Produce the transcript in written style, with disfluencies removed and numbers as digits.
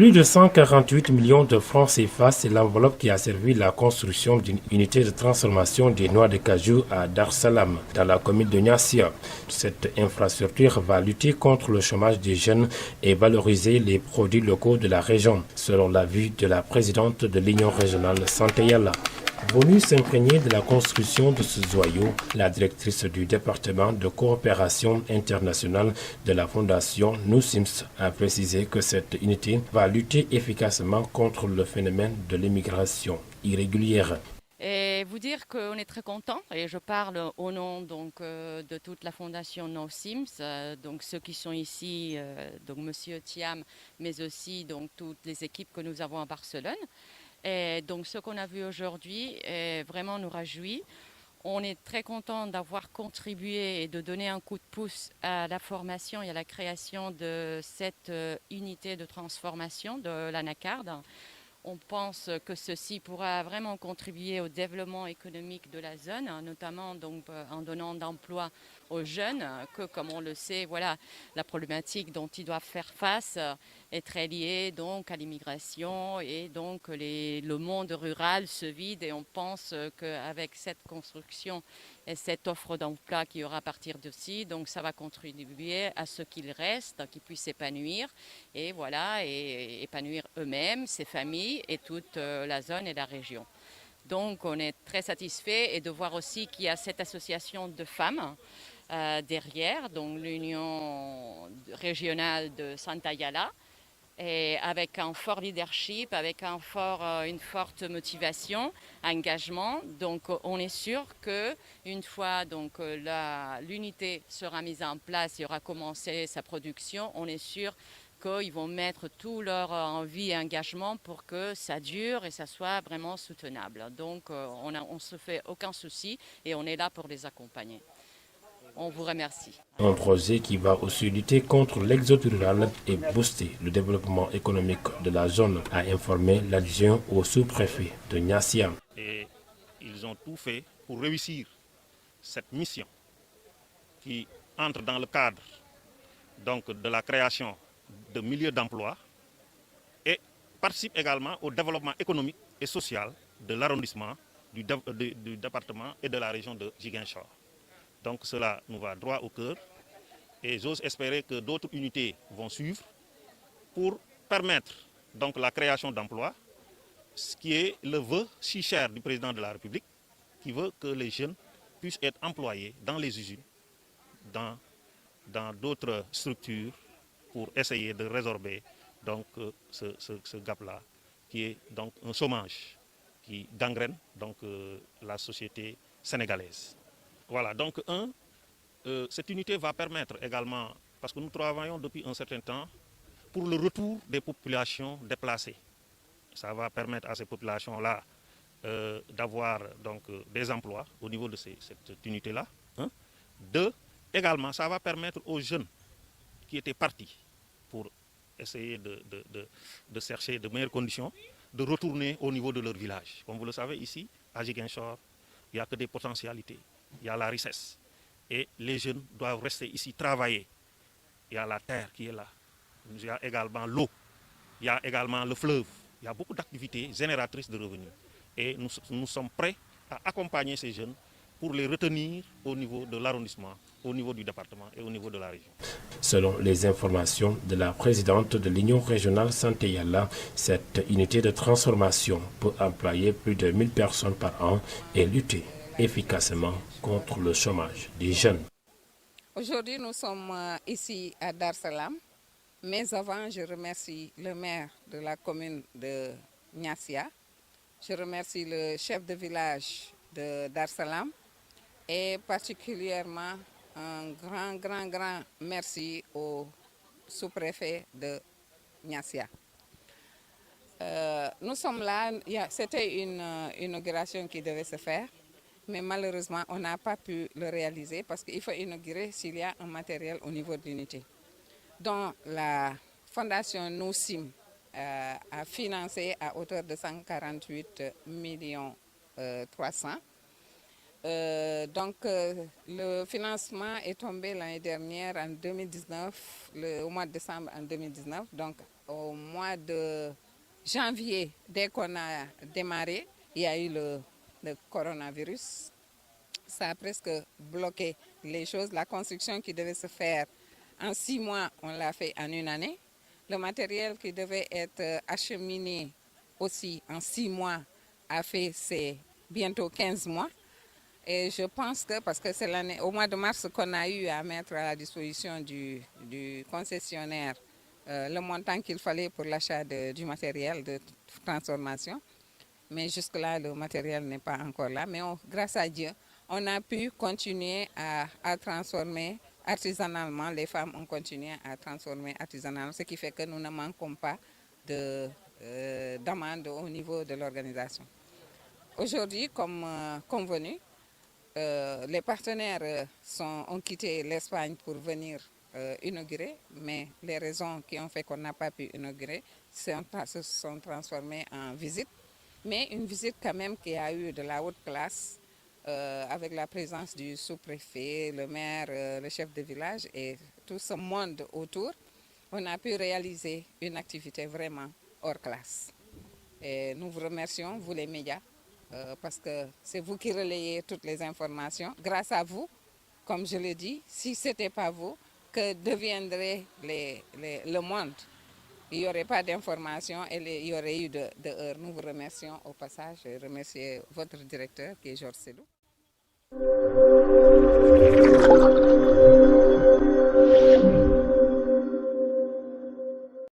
Plus de 148 millions de francs CFA, c'est l'enveloppe qui a servi la construction d'une unité de transformation des noix de cajou à Dar Salam, dans la commune de Niassia. Cette infrastructure va lutter contre le chômage des jeunes et valoriser les produits locaux de la région, selon l'avis de la présidente de l'Union régionale Santé Yalla. Venue s'imprégner de la construction de ce joyau, la directrice du département de coopération internationale de la Fondation Nousims a précisé que cette unité va lutter efficacement contre le phénomène de l'immigration irrégulière. Et vous dire qu'on est très content, et je parle au nom de toute la fondation No Sims, donc ceux qui sont ici, donc Monsieur Thiam, mais aussi donc toutes les équipes que nous avons à Barcelone. Et donc ce qu'on a vu aujourd'hui vraiment nous réjouit. On est très content d'avoir contribué et de donner un coup de pouce à la formation et à la création de cette unité de transformation de l'anacarde. On pense que ceci pourra vraiment contribuer au développement économique de la zone, notamment donc, en donnant d'emploi aux jeunes, que comme on le sait, voilà, la problématique dont ils doivent faire face est très liée donc, à l'immigration et donc le monde rural se vide et on pense qu'avec cette construction et cette offre d'emploi qu'il y aura à partir d'ici, donc ça va contribuer à ce qu'ils restent, qu'ils puissent s'épanouir et voilà, et épanouir eux-mêmes, ses familles et toute la zone et la région. Donc on est très satisfait et de voir aussi qu'il y a cette association de femmes derrière, donc l'Union régionale de Santa Yala, et avec un fort leadership, avec une forte motivation, engagement. Donc on est sûr qu'une fois l'unité sera mise en place et aura commencé sa production, on est sûr qu'ils vont mettre tout leur envie et engagement pour que ça dure et ça soit vraiment soutenable. Donc on ne se fait aucun souci et on est là pour les accompagner. On vous remercie. Un projet qui va aussi lutter contre l'exode rural et booster le développement économique de la zone, a informé l'adjoint au sous-préfet de Niassia. Et ils ont tout fait pour réussir cette mission qui entre dans le cadre donc, de la création de milliers d'emplois et participe également au développement économique et social de l'arrondissement, du département et de la région de Ziguinchor. Donc cela nous va droit au cœur et j'ose espérer que d'autres unités vont suivre pour permettre donc, la création d'emplois, ce qui est le vœu si cher du président de la République, qui veut que les jeunes puissent être employés dans les usines, dans d'autres structures, pour essayer de résorber donc, ce gap-là, qui est donc un chômage qui gangrène donc, la société sénégalaise. Voilà, donc cette unité va permettre également, parce que nous travaillons depuis un certain temps, pour le retour des populations déplacées. Ça va permettre à ces populations-là d'avoir donc des emplois au niveau de cette unité-là. Hein. Également, ça va permettre aux jeunes qui étaient partis pour essayer de chercher de meilleures conditions, de retourner au niveau de leur village. Comme vous le savez, ici, à Ziguinchor, il n'y a que des potentialités. Il y a la richesse. Et les jeunes doivent rester ici, travailler. Il y a la terre qui est là. Il y a également l'eau. Il y a également le fleuve. Il y a beaucoup d'activités génératrices de revenus. Et nous sommes prêts à accompagner ces jeunes pour les retenir au niveau de l'arrondissement, au niveau du département et au niveau de la région. Selon les informations de la présidente de l'Union régionale Santé Yalla, cette unité de transformation peut employer plus de 1000 personnes par an et lutter efficacement contre le chômage des jeunes. Aujourd'hui, nous sommes ici à Dar Salam, mais avant, je remercie le maire de la commune de Niassia. Je remercie le chef de village de Dar Salam et particulièrement un grand merci au sous-préfet de Niassia. Nous sommes là, c'était une inauguration qui devait se faire, mais malheureusement, on n'a pas pu le réaliser parce qu'il faut inaugurer s'il y a un matériel au niveau de l'unité. Donc, la Fondation Nousim a financé à hauteur de 148 millions 300. Le financement est tombé l'année dernière en 2019, au mois de décembre en 2019. Donc au mois de janvier, dès qu'on a démarré, il y a eu le coronavirus. Ça a presque bloqué les choses. La construction qui devait se faire en 6 mois, on l'a fait en 1 année. Le matériel qui devait être acheminé aussi en 6 mois a fait c'est bientôt 15 mois. Et je pense que, parce que c'est l'année, au mois de mars qu'on a eu à mettre à la disposition du concessionnaire le montant qu'il fallait pour l'achat du matériel de transformation. Mais jusque-là, le matériel n'est pas encore là. Mais grâce à Dieu, on a pu continuer à transformer artisanalement. Les femmes ont continué à transformer artisanalement, ce qui fait que nous ne manquons pas d'amende au niveau de l'organisation. Aujourd'hui, comme convenu, les partenaires ont quitté l'Espagne pour venir inaugurer, mais les raisons qui ont fait qu'on n'a pas pu inaugurer se sont transformées en visite. Mais une visite quand même qui a eu de la haute classe, avec la présence du sous-préfet, le maire, le chef de village et tout ce monde autour. On a pu réaliser une activité vraiment hors classe. Et nous vous remercions, vous les médias, parce que c'est vous qui relayez toutes les informations. Grâce à vous, comme je l'ai dit, si ce n'était pas vous, que deviendrait le monde? Il n'y aurait pas d'informations et il y aurait eu de heurts. Nous vous remercions au passage. Je remercie votre directeur qui est Georges Sédou.